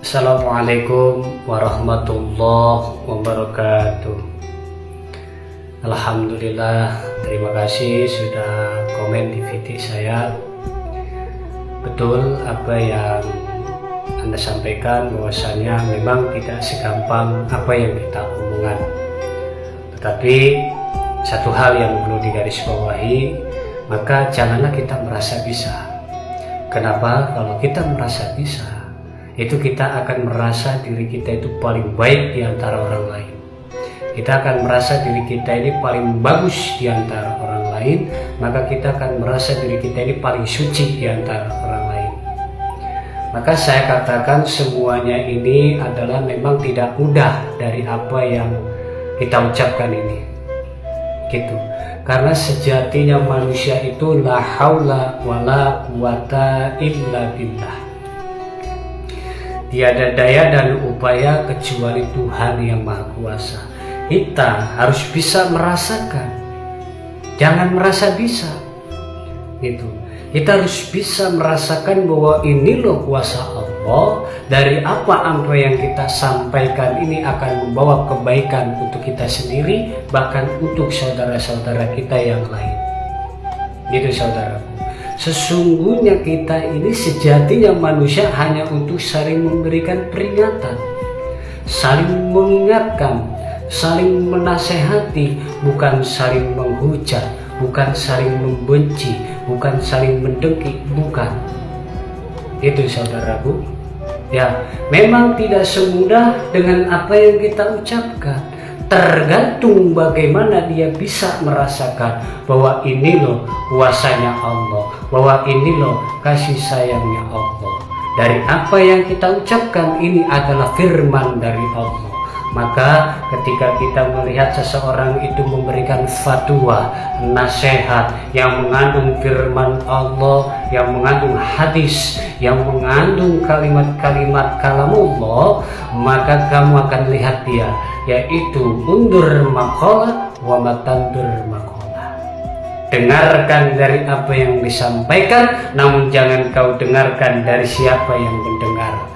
Assalamualaikum warahmatullahi wabarakatuh. Alhamdulillah, terima kasih sudah komen di video saya. Betul apa yang Anda sampaikan, bahwasanya memang tidak segampang apa yang kita omongkan. Tetapi satu hal yang perlu digarisbawahi, maka janganlah kita merasa bisa. Kenapa? Kalau kita merasa bisa, itu kita akan merasa diri kita itu paling baik di antara orang lain. Kita akan merasa diri kita ini paling bagus di antara orang lain, maka kita akan merasa diri kita ini paling suci di antara orang lain. Maka saya katakan semuanya ini adalah memang tidak mudah dari apa yang kita ucapkan ini. Gitu. Karena sejatinya manusia itu la haula wala quwata illa billah. Tiada daya dan upaya kecuali Tuhan yang Maha Kuasa. Kita harus bisa merasakan, jangan merasa bisa. Gitu. Kita harus bisa merasakan bahwa ini loh kuasa Allah. Dari apa yang kita sampaikan ini akan membawa kebaikan untuk kita sendiri, bahkan untuk saudara-saudara kita yang lain. Gitu saudaraku. Sesungguhnya kita ini sejatinya manusia hanya untuk saling memberikan peringatan, saling mengingatkan, saling menasehati, bukan saling menghujat, bukan saling membenci, bukan saling mendengki, bukan. Itu saudaraku. Ya, memang tidak semudah dengan apa yang kita ucapkan. Tergantung bagaimana dia bisa merasakan bahwa ini loh kuasanya Allah, bahwa ini loh kasih sayangnya Allah. Dari apa yang kita ucapkan ini adalah firman dari Allah. Maka ketika kita melihat seseorang itu memberikan fatwa, nasihat yang mengandung firman Allah, yang mengandung hadis, yang mengandung kalimat-kalimat kalamullah, maka kamu akan lihat dia, yaitu undur maqalah wa matandur maqalah. Dengarkan dari apa yang disampaikan, namun jangan kau dengarkan dari siapa yang mendengarkan.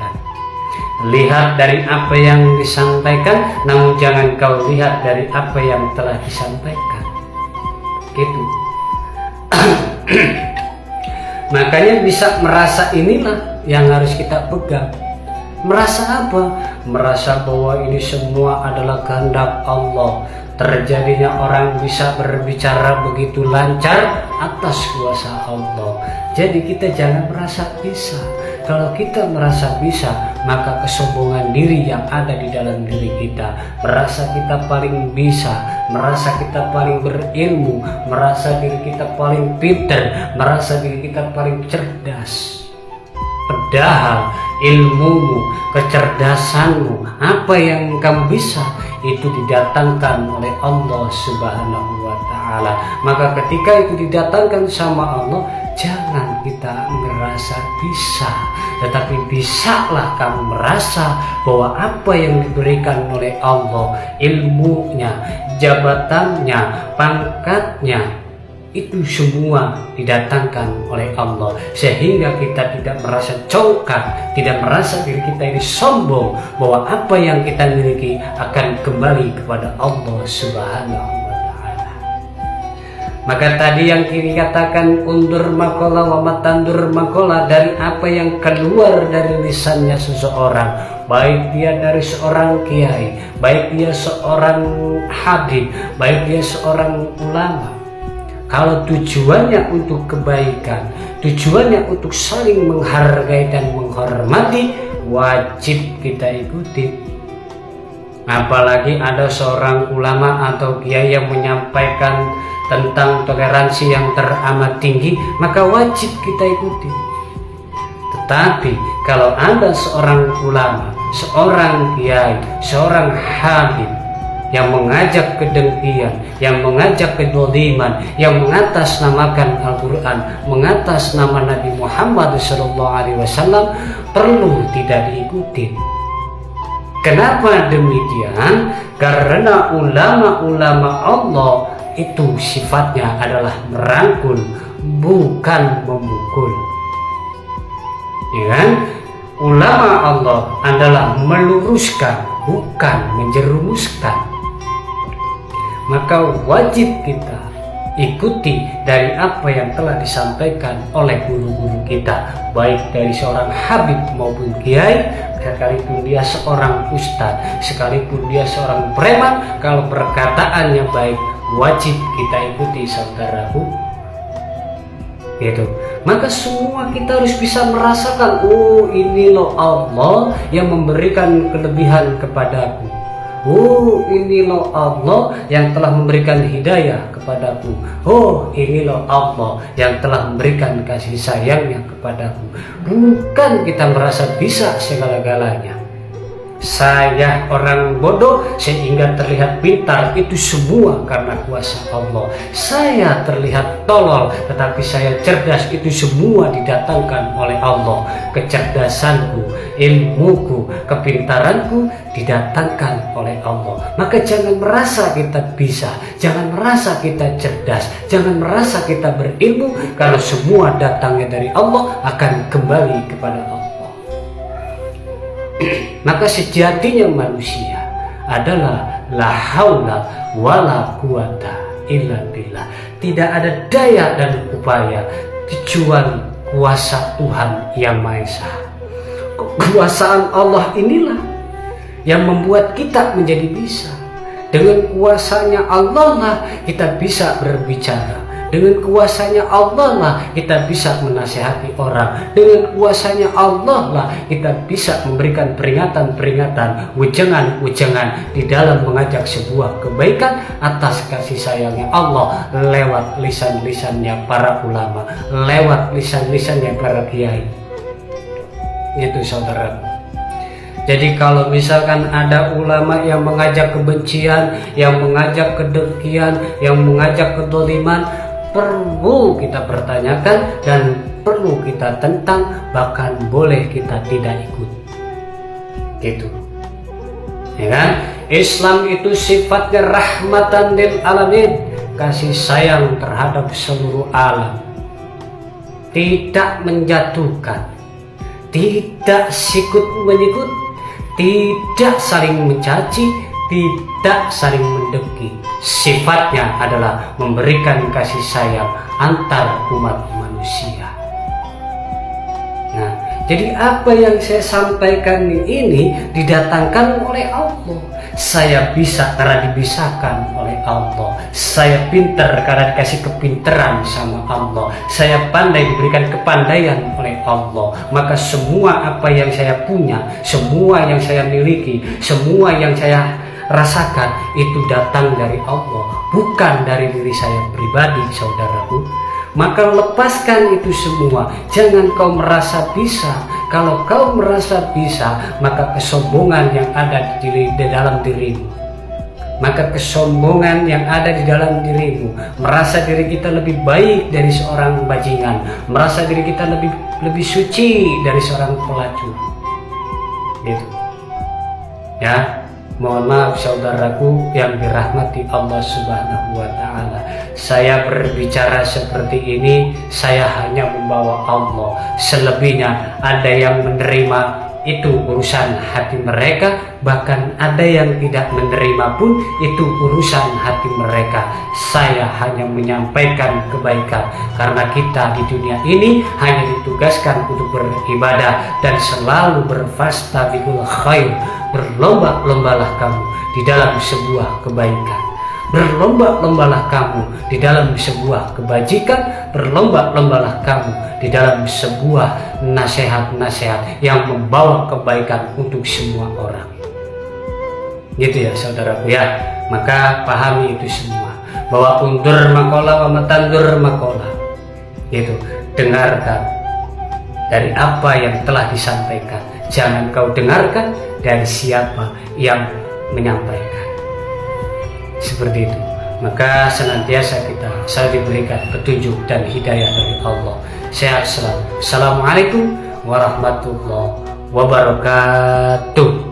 Lihat dari apa yang disampaikan, namun jangan kau lihat dari apa yang telah disampaikan. Gitu. Makanya bisa merasa inilah yang harus kita pegang. Merasa apa? Merasa bahwa ini semua adalah kehendak Allah. Terjadinya orang bisa berbicara begitu lancar atas kuasa Allah. Jadi kita jangan merasa bisa. Kalau kita merasa bisa, maka kesombongan diri yang ada di dalam diri kita, merasa kita paling bisa, merasa kita paling berilmu, merasa diri kita paling pintar, merasa diri kita paling cerdas. Padahal ilmumu, kecerdasanmu, apa yang kamu bisa, itu didatangkan oleh Allah Subhanahu wa Ta'ala. Maka ketika itu didatangkan sama Allah, jangan kita merasa bisa, tetapi bisalah kamu merasa bahwa apa yang diberikan oleh Allah, ilmunya, jabatannya, pangkatnya, itu semua didatangkan oleh Allah, sehingga kita tidak merasa congkak, tidak merasa diri kita ini sombong, bahwa apa yang kita miliki akan kembali kepada Allah Subhanahu wa Ta'ala. Maka tadi yang kini katakan undur maqalah wa matandur maqalah, dari apa yang keluar dari lisannya seseorang, baik dia dari seorang kiai, baik dia seorang habib, baik dia seorang ulama. Kalau tujuannya untuk kebaikan, tujuannya untuk saling menghargai dan menghormati, wajib kita ikuti. Apalagi ada seorang ulama atau kiai yang menyampaikan tentang toleransi yang teramat tinggi, maka wajib kita ikuti. Tetapi kalau ada seorang ulama, seorang kiai, seorang habib yang mengajak kedengkian, yang mengajak kedoliman, yang mengatasnamakan Al-Quran, mengatas nama Nabi Muhammad SAW, perlu tidak diikuti. Kenapa demikian? Karena ulama-ulama Allah itu sifatnya adalah merangkul, bukan memukul. Ya kan? ulama Allah adalah meluruskan, bukan menjerumuskan. Maka wajib kita ikuti dari apa yang telah disampaikan oleh guru-guru kita, baik dari seorang habib maupun kiai, sekalipun dia seorang ustadz, sekalipun dia seorang preman, kalau perkataannya baik wajib kita ikuti, saudaraku. Gitu. Maka semua kita harus bisa merasakan, oh ini loh Allah yang memberikan kelebihan kepadaku. Oh ini loh Allah yang telah memberikan hidayah kepadaku. Oh ini loh Allah yang telah memberikan kasih sayangnya kepadaku. Bukan kita merasa bisa segala-galanya. Saya orang bodoh sehingga terlihat pintar, itu semua karena kuasa Allah. Saya terlihat tolol tetapi saya cerdas, itu semua didatangkan oleh Allah. Kecerdasanku, ilmuku, kepintaranku didatangkan oleh Allah. Maka jangan merasa kita bisa, jangan merasa kita cerdas, jangan merasa kita berilmu, karena semua datangnya dari Allah akan kembali kepada Allah. Maka sejatinya manusia adalah la haula wala quwata illa billah. Tidak ada daya dan upaya kecuali kuasa Tuhan Yang Maha Esa. Kekuasaan Allah inilah yang membuat kita menjadi bisa. Dengan kuasanya Allah lah kita bisa berbicara. Dengan kuasanya Allah lah kita bisa menasihati orang. Dengan kuasanya Allah lah kita bisa memberikan peringatan-peringatan, wejangan-wejangan di dalam mengajak sebuah kebaikan atas kasih sayangnya Allah lewat lisan-lisannya para ulama, lewat lisan-lisannya para kiai. Itu saudara. Jadi kalau misalkan ada ulama yang mengajak kebencian, yang mengajak kedengkian, yang mengajak kedoliman, perlu kita pertanyakan dan perlu kita tentang, bahkan boleh kita tidak ikut. Gitu. Ya kan? Islam itu sifatnya rahmatan lil alamin, kasih sayang terhadap seluruh alam. Tidak menjatuhkan, tidak sikut menyikut, tidak saling mencaci, tidak saling mendengki. Sifatnya adalah memberikan kasih sayang antar umat manusia. Nah, jadi apa yang saya sampaikan ini didatangkan oleh Allah. Saya bisa karena dibisakan oleh Allah. Saya pintar karena dikasih kepintaran sama Allah. Saya pandai diberikan kepandaian oleh Allah. Maka semua apa yang saya punya, semua yang saya miliki, semua yang saya rasakan itu datang dari Allah, bukan dari diri saya pribadi, saudaraku. Maka lepaskan itu semua. Jangan kau merasa bisa. Kalau kau merasa bisa, maka kesombongan yang ada di dalam dirimu, maka kesombongan yang ada di dalam dirimu, merasa diri kita lebih baik dari seorang bajingan, merasa diri kita lebih suci dari seorang pelacur. Gitu. Ya. Mohon maaf saudaraku yang dirahmati Allah Subhanahu wa Ta'ala. Saya berbicara seperti ini, saya hanya membawa Allah. Selebihnya ada yang menerima, itu urusan hati mereka. Bahkan ada yang tidak menerima pun, itu urusan hati mereka. Saya hanya menyampaikan kebaikan, karena kita di dunia ini hanya ditugaskan untuk beribadah dan selalu berfastabiqul khair. Berlomba-lombalah kamu di dalam sebuah kebaikan. Berlomba-lombalah kamu di dalam sebuah kebajikan. Berlomba-lombalah kamu di dalam sebuah nasihat-nasihat yang membawa kebaikan untuk semua orang. Gitu ya saudaraku ya. Maka pahami itu semua, bahwa undur makola wa matandur makola. Gitu. Dengarkan dari apa yang telah disampaikan. Jangan kau dengarkan dari siapa yang menyampaikan. Seperti itu. Maka senantiasa saya diberikan petunjuk dan hidayah dari Allah. Sehat selalu. Assalamualaikum warahmatullahi wabarakatuh.